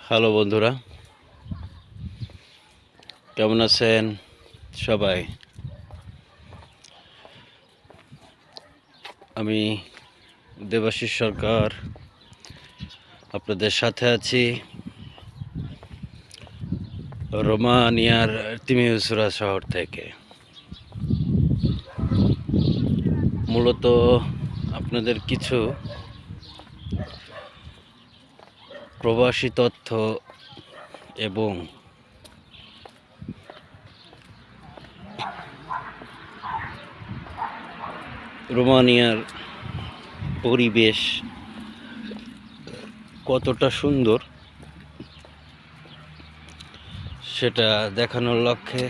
Hello বন্ধুরা, কেমন আছেন সবাই? আমি দেবাশিস সরকার আপনাদের সাথে আছি রোমানিয়ার তিমিউসুরা শহর থেকে। মূলত আপনাদের কিছু প্রবাসী তথ্য এবং রোমানিয়ার পরিবেশ কতটা সুন্দর সেটা দেখানোর লক্ষ্যে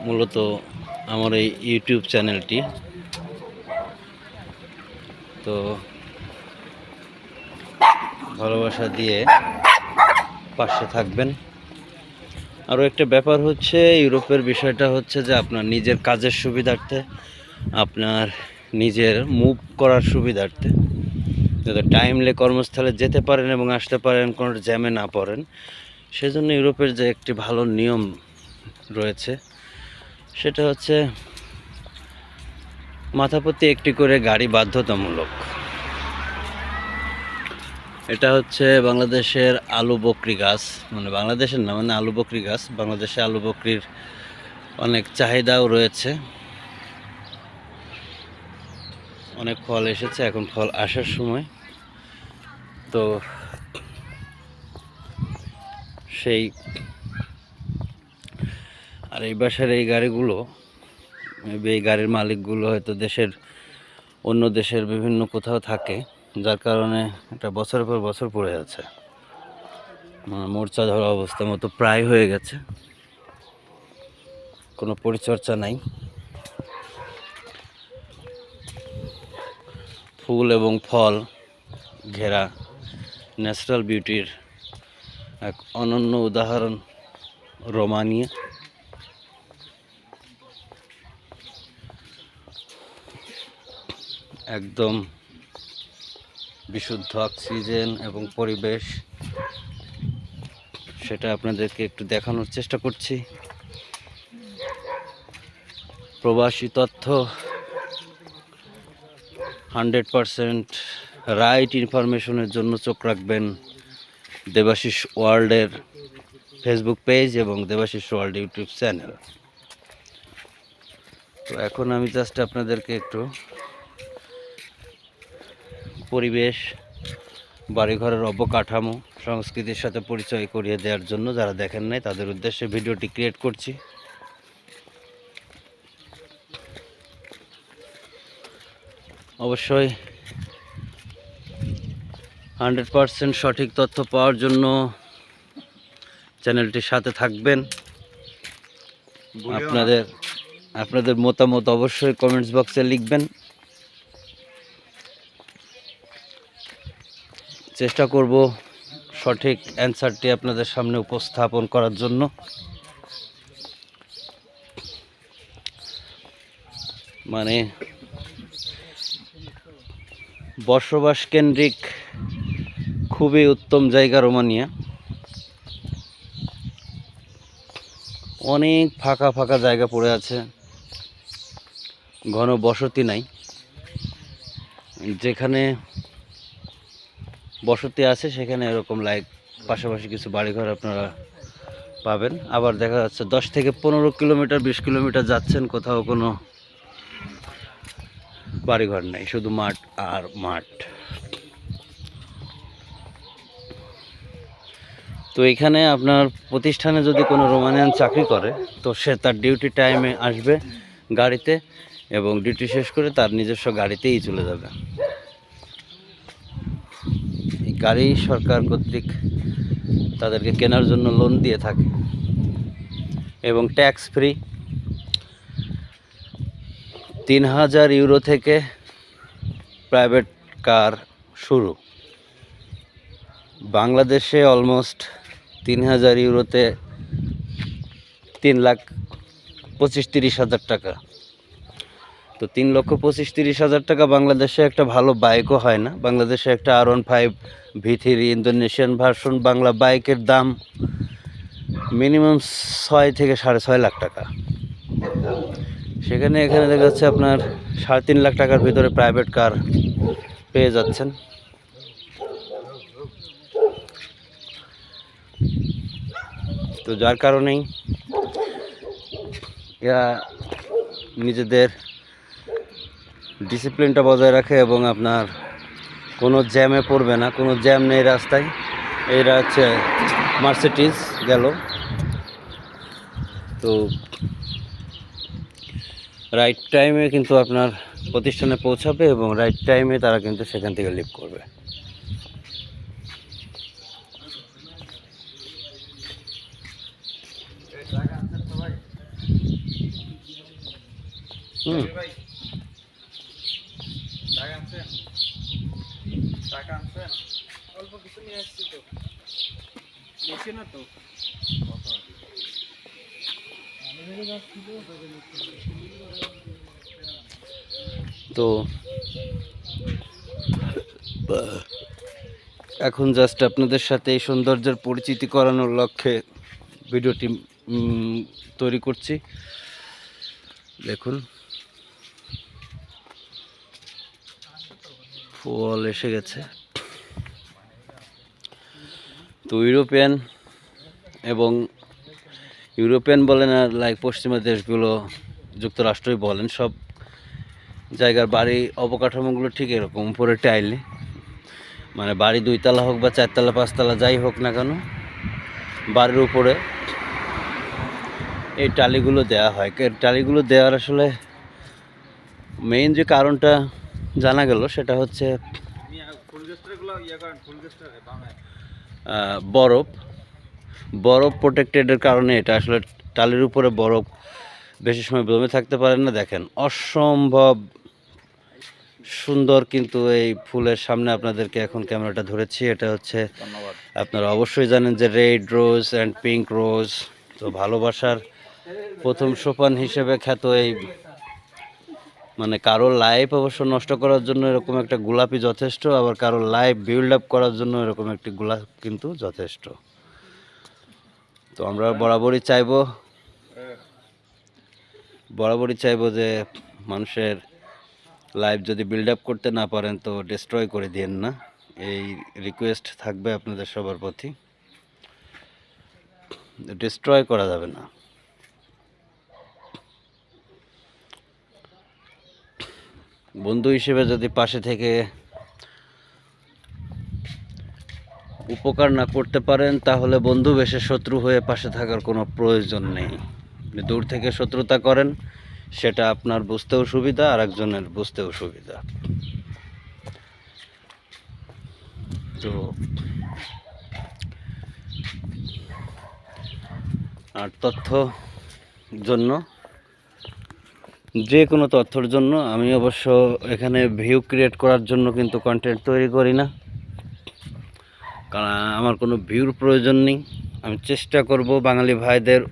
মূলত আমার এই ইউটিউব চ্যানেলটি। তো ভালোবাসা দিয়ে পাশে থাকবেন। আরও একটা ব্যাপার হচ্ছে, ইউরোপের বিষয়টা হচ্ছে যে আপনার নিজের কাজের সুবিধার্থে, আপনার নিজের মুভ করার সুবিধার্থে যাতে টাইমলে কর্মস্থলে যেতে পারেন এবং আসতে পারেন, কোনো জ্যামে না পড়েন, সেজন্য ইউরোপের যে একটি ভালো নিয়ম রয়েছে সেটা হচ্ছে মাথাপ্রতি একটি করে গাড়ি বাধ্যতামূলক। এটা হচ্ছে বাংলাদেশের আলু বকরি গাছ, মানে বাংলাদেশের না, মানে আলু বকরি গাছ। বাংলাদেশে আলু বকরির অনেক চাহিদাও রয়েছে, অনেক ফল এসেছে, এখন ফল আসার সময়। তো সেই আর এই বাসার এই গাড়িগুলো, এই গাড়ির মালিকগুলো হয়তো অন্য দেশের বিভিন্ন কোথাও থাকে, যার কারণে এটা বছরের পর বছর পড়ে আছে, মোর্চা ধরা অবস্থা মতো প্রায় হয়ে গেছে, কোনো পরিচর্যা নাই। ফুল এবং ফল ঘেরা ন্যাচারাল বিউটির এক অনন্য উদাহরণ রোমানিয়া। একদম বিশুদ্ধ অক্সিজেন এবং পরিবেশ, সেটা আপনাদেরকে একটু দেখানোর চেষ্টা করছি। প্রবাসী তথ্য 100% রাইট ইনফরমেশনের জন্য চোখ রাখবেন দেবাশিস ওয়ার্ল্ডের ফেসবুক পেজ এবং দেবাশিস ওয়ার্ল্ড ইউটিউব চ্যানেল। তো এখন আমি জাস্ট আপনাদেরকে একটু পরিবেশ, বাড়িঘরের অবকাঠামো, সংস্কৃতির সাথে পরিচয় করিয়ে দেওয়ার জন্য, যারা দেখেন নাই তাদের উদ্দেশ্যে ভিডিওটি ক্রিয়েট করছি। অবশ্যই 100% সঠিক তথ্য পাওয়ার জন্য চ্যানেলটির সাথে থাকবেন। আপনাদের মতামত অবশ্যই কমেন্টস বক্সে লিখবেন। চেষ্টা করব সঠিক অ্যান্সারটি আপনাদের সামনে উপস্থাপন করার জন্য। মানে বসবাস কেন্দ্রিক খুবই উত্তম জায়গা রোমানিয়া। অনেক ফাঁকা ফাঁকা জায়গা পড়ে আছে, ঘন বসতি নাই। যেখানে বসতি আছে সেখানে এরকম পাশাপাশি কিছু বাড়িঘর আপনারা পাবেন। আবার দেখা যাচ্ছে 10 থেকে 15 কিলোমিটার, 20 কিলোমিটার যাচ্ছেন, কোথাও কোনো বাড়িঘর নাই, শুধু মাঠ আর মাঠ। তো এখানে আপনার প্রতিষ্ঠানে যদি কোনো রোমানিয়ান চাকরি করে, তো সে তার ডিউটি টাইমে আসবে গাড়িতে এবং ডিউটি শেষ করে তার নিজস্ব গাড়িতেই চলে যাবে। এই গাড়ি সরকার কর্তৃক তাদেরকে কেনার জন্য লোন দিয়ে থাকে এবং ট্যাক্স ফ্রি। 3000 ইউরো থেকে প্রাইভেট কার শুরু। বাংলাদেশে অলমোস্ট 3000 ইউরোতে 3,25,30,000 টাকা। তো 3,25,30,000 টাকা বাংলাদেশে একটা ভালো বাইকও হয় না। বাংলাদেশে একটা R15 V3 Indonesian version Bangla বাইকের দাম মিনিমাম 6 থেকে 6.5 লাখ টাকা। সেখানে এখানে দেখা যাচ্ছে আপনার 3.5 লাখ টাকার ভিতরে প্রাইভেট কার পেয়ে যাচ্ছেন। তো যার কারণেই এরা নিজেদের ডিসিপ্লিনটা বজায় রাখে এবং আপনার কোনো জ্যামে পড়বে না, কোনো জ্যাম নেই রাস্তায়। এরা হচ্ছে মার্সিডিজ গেল, তো রাইট টাইমে কিন্তু আপনার প্রতিষ্ঠানে পৌঁছাবে এবং রাইট টাইমে তারা কিন্তু সেখান থেকে লিভ করবে। তো এখন জাস্ট আপনাদের সাথে এই সৌন্দর্যের পরিচিতি করানোর লক্ষ্যে ভিডিওটি তৈরি করছি। দেখুন ফল এসে গেছে। তো ইউরোপিয়ান বলেন আর লাইক পশ্চিমা দেশগুলো, যুক্তরাষ্ট্রই বলেন, সব জায়গার বাড়ি অবকাঠামোগুলো ঠিক এরকম, উপরে টাইলে, মানে বাড়ি 2 তলা হোক বা 4 তলা 5 তলা যাই হোক না কেন, বাড়ির উপরে এই টালিগুলো দেওয়া হয়। টালিগুলো দেওয়ার আসলে মেইন যে কারণটা জানা গেল সেটা হচ্ছে বরফ প্রোটেক্টেডের কারণে। এটা আসলে টালির উপরে বরফ বেশি সময় জমে থাকতে পারে না। দেখেন অসম্ভব সুন্দর কিন্তু এই ফুলের সামনে আপনাদেরকে এখন ক্যামেরাটা ধরেছি। এটা হচ্ছে আপনারা অবশ্যই জানেন যে রেড রোজ অ্যান্ড পিঙ্ক রোজ। তো ভালোবাসার প্রথম সোপান হিসেবে খ্যাত এই, মানে কারোর লাইফ অবশ্য নষ্ট করার জন্য এরকম একটা গোলাপি যথেষ্ট, আবার কারোর লাইফ বিল্ড আপ করার জন্য এরকম একটি গোলাপ কিন্তু যথেষ্ট। তো আমরা বরাবরই চাইবো যে মানুষের লাইফ যদি বিল্ড আপ করতে না পারেন তো ডিস্ট্রয় করে দিয়েন না, এই রিকোয়েস্ট থাকবে আপনাদের সবার প্রতি। ডিস্ট্রয় করা যাবে না। বন্ধু হিসেবে যদি পাশে থেকে উপকার না করতে পারেন তাহলে বন্ধু বেশে শত্রু হয়ে পাশে থাকার কোনো প্রয়োজন নেই। আপনি দূর থেকে শত্রুতা করেন, সেটা আপনার বুঝতেও সুবিধা, আর একজনের বুঝতেও সুবিধা। তো আর যে কোনো তথ্যর জন্য আমি অবশ্য এখানে ভিউ ক্রিয়েট করার জন্য কিন্তু কন্টেন্ট তৈরি করি না, কারণ আমার কোনো ভিউর প্রয়োজন নেই। আমি চেষ্টা করব বাঙালি ভাইদের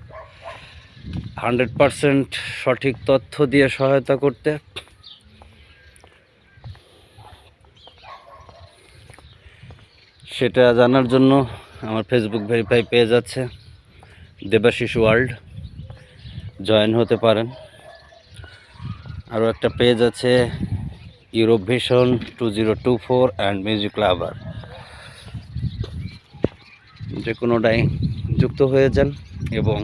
100% সঠিক তথ্য দিয়ে সহায়তা করতে। সেটা জানার জন্য আমার ফেসবুক ভেরিফাই পেজ আছে দেবাশিস ওয়ার্ল্ড, জয়েন হতে পারেন। আরও একটা পেজ আছে Europe vision 2024 and music lover, যে কোনোটাই যুক্ত হয়ে যান। এবং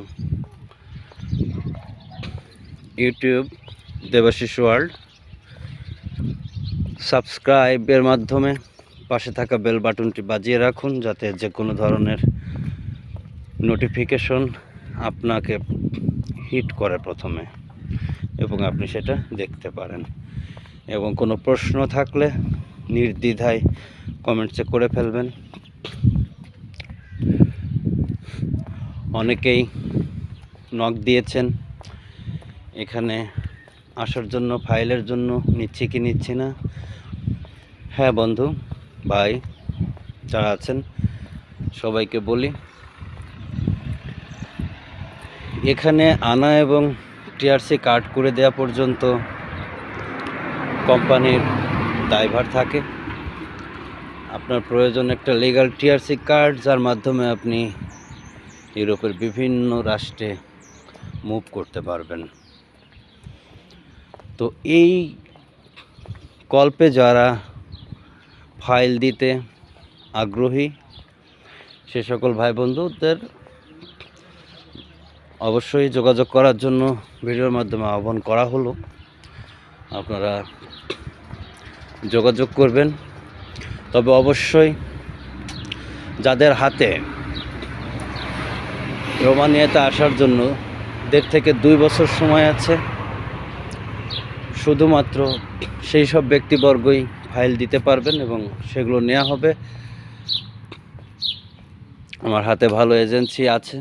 ইউটিউব দেবাশিস ওয়ার্ল্ড সাবস্ক্রাইবের মাধ্যমে পাশে থাকা বেল বাটনটি বাজিয়ে রাখুন, যাতে যে কোনো ধরনের নোটিফিকেশন আপনাকে হিট করে প্রথমে এবং আপনি সেটা দেখতে পারেন। এবং কোনো প্রশ্ন থাকলে নির্দ্বিধায় কমেন্টসে করে ফেলবেন। অনেকেই নক দিয়েছেন এখানে আসার জন্য, ফাইলের জন্য, নিচ্ছি কি নিচ্ছি না। হ্যাঁ বন্ধু ভাই যারা আছেন সবাইকে বলি, এখানে আনা এবং টিআরসি কার্ড করে দেওয়া পর্যন্ত কোম্পানির দায়ভার থাকে। আপনার প্রয়োজন একটা লিগ্যাল টিআরসি কার্ড, যার মাধ্যমে আপনি ইউরোপের বিভিন্ন রাষ্ট্রে মুভ করতে পারবেন। তো এই কল্পে যারা ফাইল দিতে আগ্রহী, সে সকল ভাই বন্ধুদের অবশ্যই যোগাযোগ করার জন্য ভিডিওর মাধ্যমে আহ্বান করা হলো। আপনারা যোগাযোগ করবেন। তবে অবশ্যই যাদের হাতে রোমানিয়াতে আসার জন্য 1.5 থেকে 2 বছর সময় আছে, শুধুমাত্র সেই সব ব্যক্তিবর্গই ফাইল দিতে পারবেন এবং সেগুলো নেওয়া হবে। আমার হাতে ভালো এজেন্সি আছে,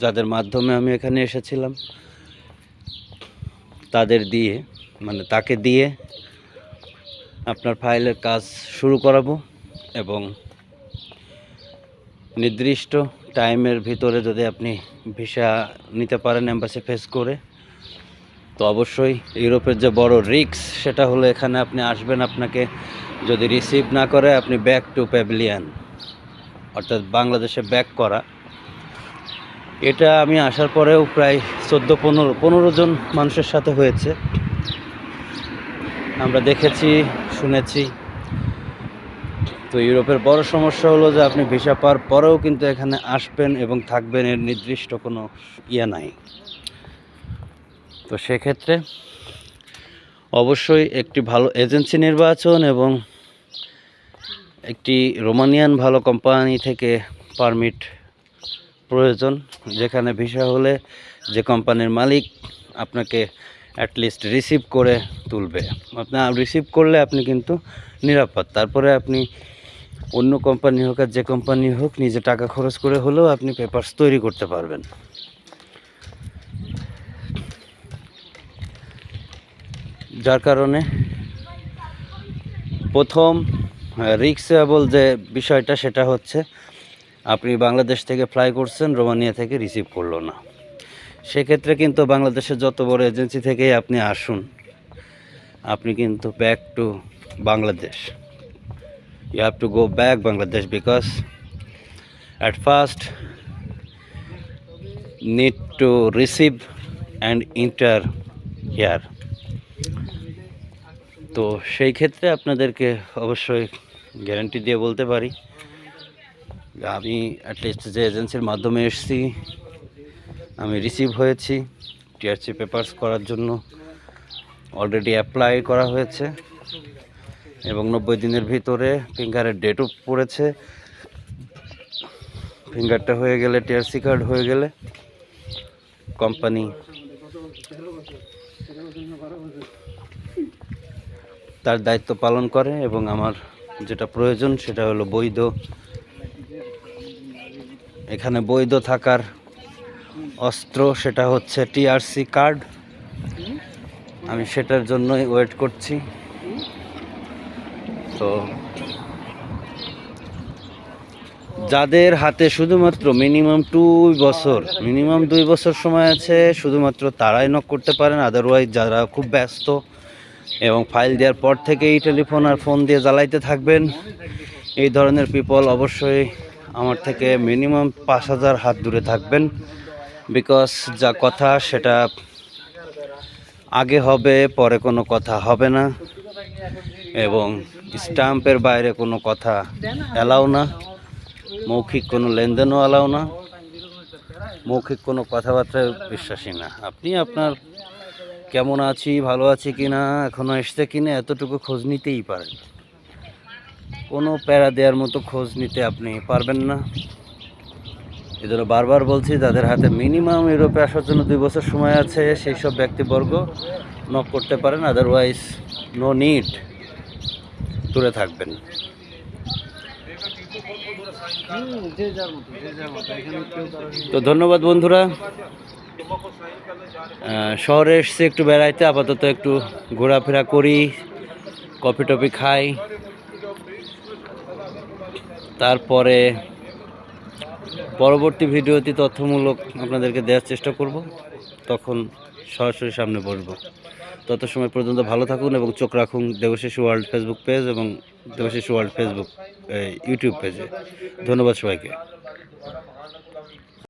যাদের মাধ্যমে আমি এখানে এসেছিলাম। তাকে দিয়ে আপনার ফাইলের কাজ শুরু করাবো এবং নির্দিষ্ট টাইমের ভিতরে যদি আপনি ভিসা নিতে পারেন এম্বাসি ফেস করে, তো অবশ্যই ইউরোপের যে বড় রিস্ক সেটা হলো এখানে আপনি আসবেন, আপনাকে যদি রিসিভ না করে আপনি ব্যাক টু প্যাভিলিয়ন, অর্থাৎ বাংলাদেশে ব্যাক করা। এটা আমি আসার পরেও প্রায় 14-15 জন মানুষের সাথে হয়েছে, আমরা দেখেছি, শুনেছি। তো ইউরোপের বড় সমস্যা হলো যে আপনি ভিসা পাওয়ার পরেও কিন্তু এখানে আসবেন এবং থাকবেন, এর নির্দিষ্ট কোনো নাই। তো সেক্ষেত্রে অবশ্যই একটি ভালো এজেন্সি নির্বাচন এবং একটি রোমানিয়ান ভালো কোম্পানি থেকে পারমিট প্রয়োজন, যেখানে ভিসা হলে যে কোম্পানির মালিক আপনাকে অ্যাটলিস্ট রিসিভ করে তুলবে। আপনার রিসিভ করলে আপনি কিন্তু নিরাপদ। তারপরে আপনি অন্য কোম্পানি হোক আর যে কোম্পানি হোক, নিজে টাকা খরচ করে হলেও আপনি পেপারস তৈরি করতে পারবেন। যার কারণে প্রথম রিস্কেবল যে বিষয়টা সেটা হচ্ছে আপনি বাংলাদেশ থেকে ফ্লাই করছেন, রোমানিয়া থেকে রিসিভ করলো না। সেক্ষেত্রে কিন্তু বাংলাদেশের যত বড় এজেন্সি থেকেই আপনি আসুন, আপনি কিন্তু back to Bangladesh, you have to go back Bangladesh because at first need to receive and enter here. তো সেই ক্ষেত্রে আপনাদেরকে অবশ্যই গ্যারান্টি দিয়ে বলতে পারি, আমি অ্যাটলিস্ট যে এজেন্সির মাধ্যমে এসেছি, আমি রিসিভ হয়েছি। টিআরসি পেপারস করার জন্য অলরেডি অ্যাপ্লাই করা হয়েছে এবং 90 দিনের ভিতরে ফিঙ্গারের ডেটও পড়েছে। ফিঙ্গারটা হয়ে গেলে, টিআরসি কার্ড হয়ে গেলে কোম্পানি তার দায়িত্ব পালন করে এবং আমার যেটা প্রয়োজন সেটা হলো বৈধ, এখানে বৈধ থাকার অস্ত্র, সেটা হচ্ছে টিআরসি কার্ড। আমি সেটার জন্যই ওয়েট করছি। তো যাদের হাতে শুধুমাত্র মিনিমাম 2 বছর সময় আছে, শুধুমাত্র তারাই নক করতে পারেন। আদারওয়াইজ যারা খুব ব্যস্ত এবং ফাইল দেওয়ার পর থেকেই টেলিফোন আর ফোন দিয়ে জ্বালাইতে থাকবেন, এই ধরনের পিপল অবশ্যই আমার থেকে মিনিমাম 5000 হাত দূরে থাকবেন। বিকজ যা কথা সেটা আগে হবে, পরে কোনো কথা হবে না এবং স্ট্যাম্পের বাইরে কোনো কথা অ্যালাউ না, মৌখিক কোনো লেনদেনও অ্যালাউ না, মৌখিক কোনো কথাবার্তায় বিশ্বাসী না। আপনি আপনার কেমন আছি, ভালো আছি কিনা, এখনও এসছে কিনা, এতটুকু খোঁজ নিতেই পারেন। কোনো প্যারা দেওয়ার মতো খোঁজ নিতে আপনি পারবেন না। এজন্য বারবার বলছি, যাদের হাতে মিনিমাম ইউরোপে আসার জন্য 2 বছর সময় আছে, সেই সব ব্যক্তিবর্গ নক করতে পারেন। আদারওয়াইজ নো নিড, দূরে থাকবেন। তো ধন্যবাদ বন্ধুরা। শহরে এসছে একটু বেড়াইতে, আপাতত একটু ঘোরাফেরা করি, কফি টফি খাই, তারপরে পরবর্তী ভিডিওতে তথ্যমূলক আপনাদেরকে দেওয়ার চেষ্টা করব। তখন সরাসরি সামনে বসবো। তত সময় পর্যন্ত ভালো থাকুন এবং চোখ রাখুন দেবশিশু ওয়ার্ল্ড ফেসবুক পেজ এবং দেবশিশু ওয়ার্ল্ড ফেসবুক ইউটিউব পেজে। ধন্যবাদ সবাইকে।